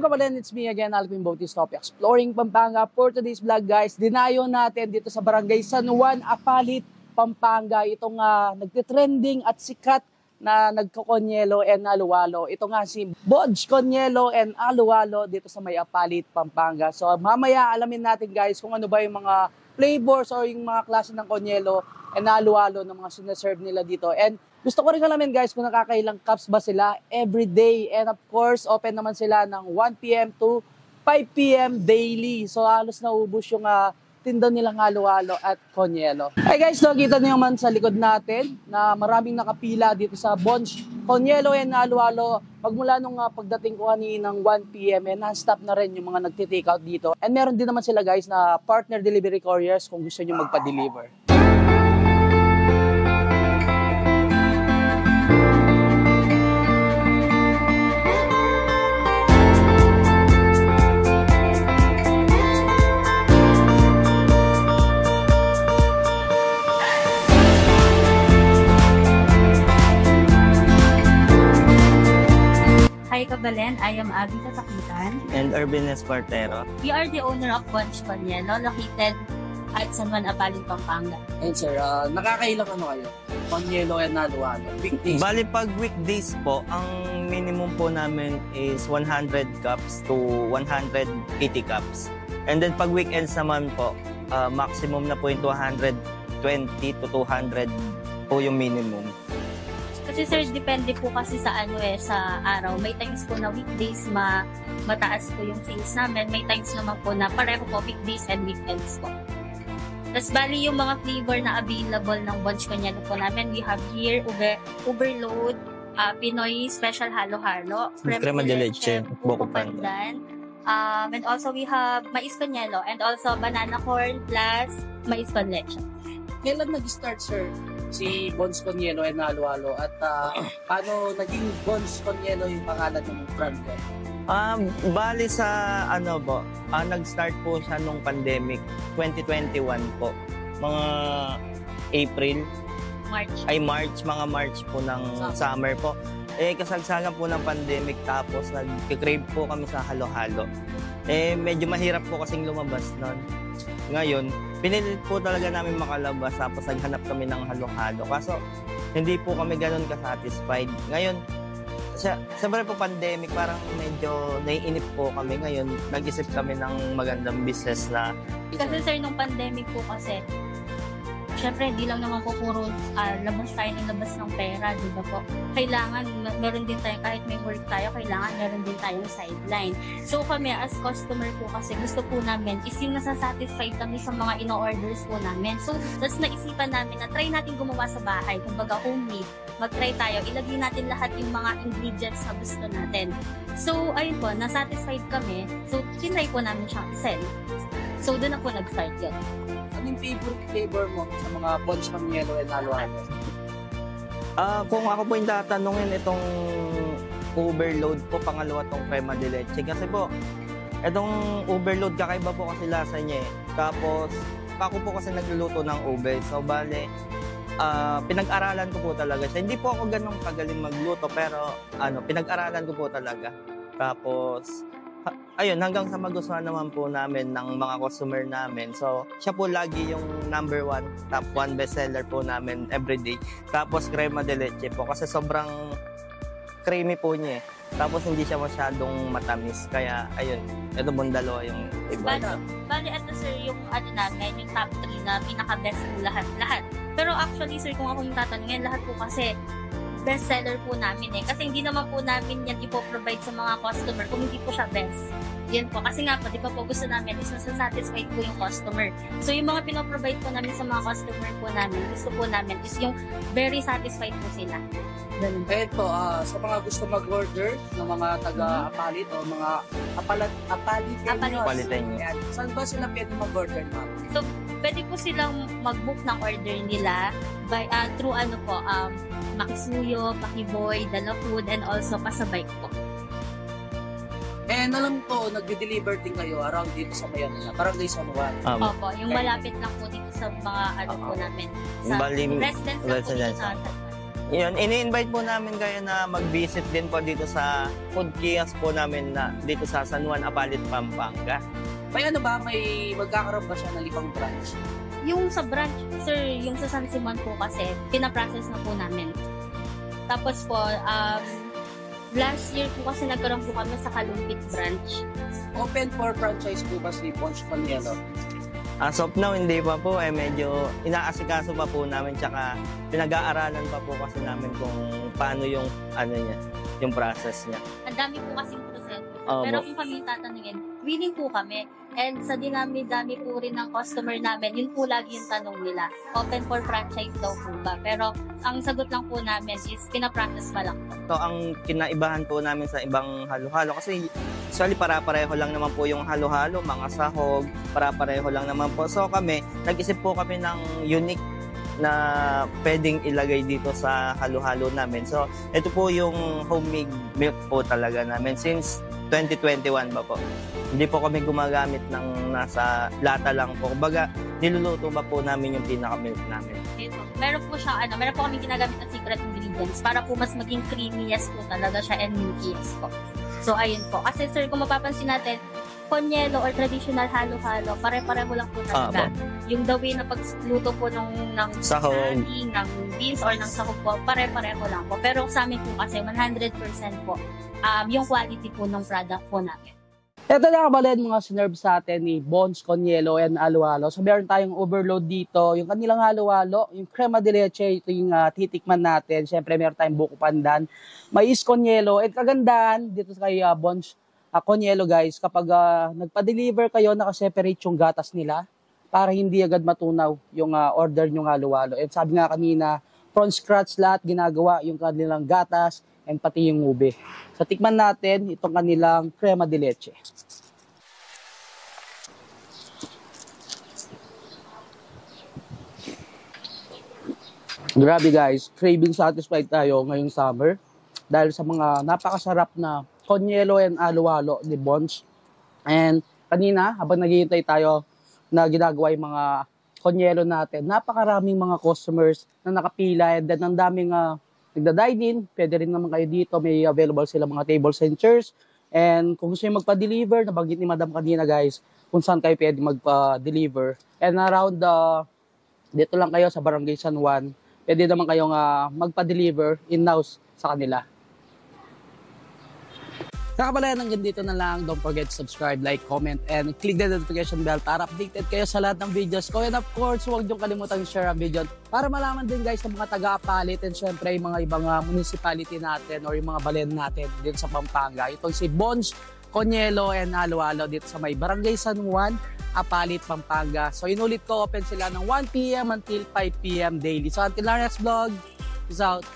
Kapalen, it's me again, Alvin Bautista of Exploring Pampanga. For today's vlog guys, dinayo natin dito sa Barangay San Juan, Apalit, Pampanga. Itong nagtitrending at sikat na nagkokonyelo and aluwalo. Ito nga si Bodge Konyelo and Aluwalo dito sa may Apalit, Pampanga. So mamaya alamin natin guys kung ano ba yung mga flavors or yung mga klase ng konyelo and aluwalo ng mga sinaserve nila dito. And gusto ko rin alamin guys kung nakakailang cups ba sila every day. And of course, open naman sila ng 1 p.m. to 5 p.m. daily. So halos naubos yung tinda nilang aluwalo at konyelo. Hey guys, nakita niyo naman sa likod natin na maraming nakapila dito sa Bodge Konyelo and Aluwalo. Pagmula nung pagdating ko kaninang 1 p.m. non-stop na rin yung mga nagti-take out dito. And meron din naman sila guys na partner delivery couriers kung gusto niyo magpa-deliver. Hi Kabalen, I am Abby Katakitan. And Urban Espartero. We are the owner of Bodge Konyelo, located at San Juan, Apalit, Pampanga. And sir, nakakailang kayo? Konyelo and Aluwalo. Weekdays. Bali pag weekdays po, ang minimum po namin is 100 cups to 180 cups. And then pag weekends naman po, maximum na po yung 220 to 200 po yung minimum. Kasi sir, depende po kasi sa sa araw. May times po na weekdays mataas po yung sales namin. May times naman po na pareho po weekdays and weekends po. Tapos bali yung mga flavor na available ng Bodge Konyelo po namin. We have here Overload, Pinoy Special Halo-Halo, Crema de Leche, Buko Pandan. And also we have Mais Konyelo and also Banana Corn plus Mais con Leche. Kailan nag-start sir si Bodge Konyelo and Aluwalo at paano naging Bodge Konyelo yung pangalan ng brand ko? Bali sa nag-start po siya nung pandemic 2021 po. Mga March, mga March po ng summer po. Kasagsagan po ng pandemic tapos nag-crave po kami sa halo-halo. Medyo mahirap po kasing lumabas noon. Ngayon, pinilit po talaga namin makalabas tapos naghanap kami ng halo-halo. Kaso, hindi po kami ganun ka-satisfied. Ngayon, siyempre po pandemic, parang medyo naiinip po kami. Ngayon, nag-isip kami ng magandang business na... Kasi sir, nung pandemic po kasi, syempre, di lang naman po puro labas tayo ng labas ng pera, di ba po? Kailangan, meron din tayo, kahit may work tayo, kailangan meron din tayong sideline. So kami, as customer po kasi, gusto po namin is yung nasasatisfied kami sa mga ino-orders po namin. So, that's naisipan namin na try natin gumawa sa bahay, kumbaga homemade. Mag-try tayo, ilagay natin lahat yung mga ingredients na gusto natin. So, ayun po, nasatisfied kami. So, tinry po namin siyang i-sell. So, doon na po nag-start yun. Anong favorite flavor mo sa mga Bodge Konyelo and Aluwalo? Kung ako po yung tatanungin, itong Overload po, pangalawa tong Crema de Leche. Kasi po, itong Overload, kakaiba po kasi lasa niya eh. Tapos, ako po kasi nagluluto ng ube. So, bale, pinag-aralan ko po talaga siya. Hindi po ako ganun kagaling magluto, pero pinag-aralan ko po talaga. Tapos, ayun, hanggang sa magustuhan naman po namin ng mga customer namin. So, siya po lagi yung number 1, top 1 bestseller po namin everyday. Tapos, Crema de Leche po kasi sobrang creamy po niya eh. Tapos, hindi siya masyadong matamis. Kaya, ayun, ito pong dalawa yung iba. Bali, ito sir, yung namin, yung top 3 na pinaka-best po lahat. Pero actually sir, kung ako yung tatanungin, lahat po kasi best seller po namin eh. Kasi hindi naman po namin yan ipoprovide sa mga customer kung hindi po siya best. Yan po. Kasi nga po, di ba po gusto namin is masasatisfied po yung customer. So yung mga pinoprovide po namin sa mga customer po namin, gusto po namin is yung very satisfied po sila. Ganun. Kaya po, sa mga gusto mag-order ng mga taga-Apalit o mga Apaliteños. Saan ba sila pwede mag-order na? So, pwede po silang mag-book ng order nila through Makisuyo, Pakiboy, Dala Food, and also Pasabay po. And alam ko, nagde-deliver din kayo around dito sa Mayanila, Barangay San Juan. Opo, yung malapit lang po dito sa mga po namin. Sa residence lang po dito sa San Juan. Yun, ini-invite po namin kayo na mag-visit din po dito sa food kiosk po namin na dito sa San Juan, Apalit, Pampanga. May ano ba, may magkakaroon ba siya ng ibang branch? Yung sa branch, sir, yung sa San Simon po kasi, pinaprocess na po namin. Tapos po, last year po kasi nagkaroon po kami sa Kalumpit branch. Open for franchise po ba si Bonch Conielo? As of now, hindi pa po. Medyo inaasikaso pa po namin. Tsaka pinag-aaralan pa po kasi namin kung paano yung, yung process niya. Ang dami po kasing proseso. Opo. Pero kung kami tatanungin, willing po kami. And sa dinami-dami po rin ng customer namin, yun po lagi yung tanong nila. Open for franchise daw po ba? Pero ang sagot lang po namin is pinaprocess pa lang po. So, ang kinaibahan po namin sa ibang halo-halo kasi usually para-pareho lang naman po yung halo-halo, mga sahog, para-pareho lang naman po. So kami, nag-isip po kami ng unique na pwedeng ilagay dito sa halo-halo namin. So ito po yung homemade milk po talaga namin since 2021 ba po. Hindi po kami gumagamit ng nasa lata lang po. Kumbaga, niluluto ba po namin yung pinaka-milk namin. Ito. Meron po siyang meron po kami ginagamit na secret ingredients para po mas maging creamiest po talaga siya and milkiest po. So, ayun po. Kasi sir, kung mapapansin natin, Conielo or traditional halo-halo, pare-pareho lang po talaga. Yung the way na pagluto po ng Sahog. saging, ng beans or ng sahog po, pare-pareho lang po. Pero sa amin po kasi 100% po yung quality po ng product po namin. Ito na kabalin mga sinerve sa atin ni Bonch Conielo and halo-halo. So meron tayong overload dito. Yung kanilang halo-halo, yung crema de leche, ito yung titikman natin. Siyempre meron tayong buko pandan, mais Conielo. At kagandahan dito kay Bonch Conielo guys, kapag nagpa-deliver kayo, nakaseparate yung gatas nila para hindi agad matunaw yung order nyong halo-halo. And sabi nga kanina, from scratch lahat ginagawa yung kanilang gatas and pati yung ube. So tikman natin itong kanilang crema de leche. Grabe guys, craving satisfied tayo ngayong summer dahil sa mga napakasarap na Conielo and halo-halo ni Bonch. And kanina, habang naghihintay tayo na ginagawa yung mga Conielo natin, napakaraming mga customers na nakapila and then ang daming nagda-dine-in. Pwede rin naman kayo dito, may available sila mga tables and chairs. And kung gusto nyo magpa-deliver, nabanggit ni Madam kanina guys, kung saan kayo pwede magpa-deliver. And around dito lang kayo sa Barangay San Juan, pwede naman kayong magpa-deliver in-house sa kanila. Kakabalayan, hanggang dito na lang. Don't forget to subscribe, like, comment, and click the notification bell para updated kayo sa lahat ng videos ko. And of course, huwag niyong kalimutan share ang video para malaman din guys ng mga taga-Apalit and syempre yung mga ibang municipality natin or yung mga balen natin dito sa Pampanga. Ito si Bonch Conielo and halo-halo dito sa may Barangay San Juan, Apalit, Pampanga. So inulit ko, open sila ng 1 p.m. until 5 p.m. daily. So until our next vlog, peace out.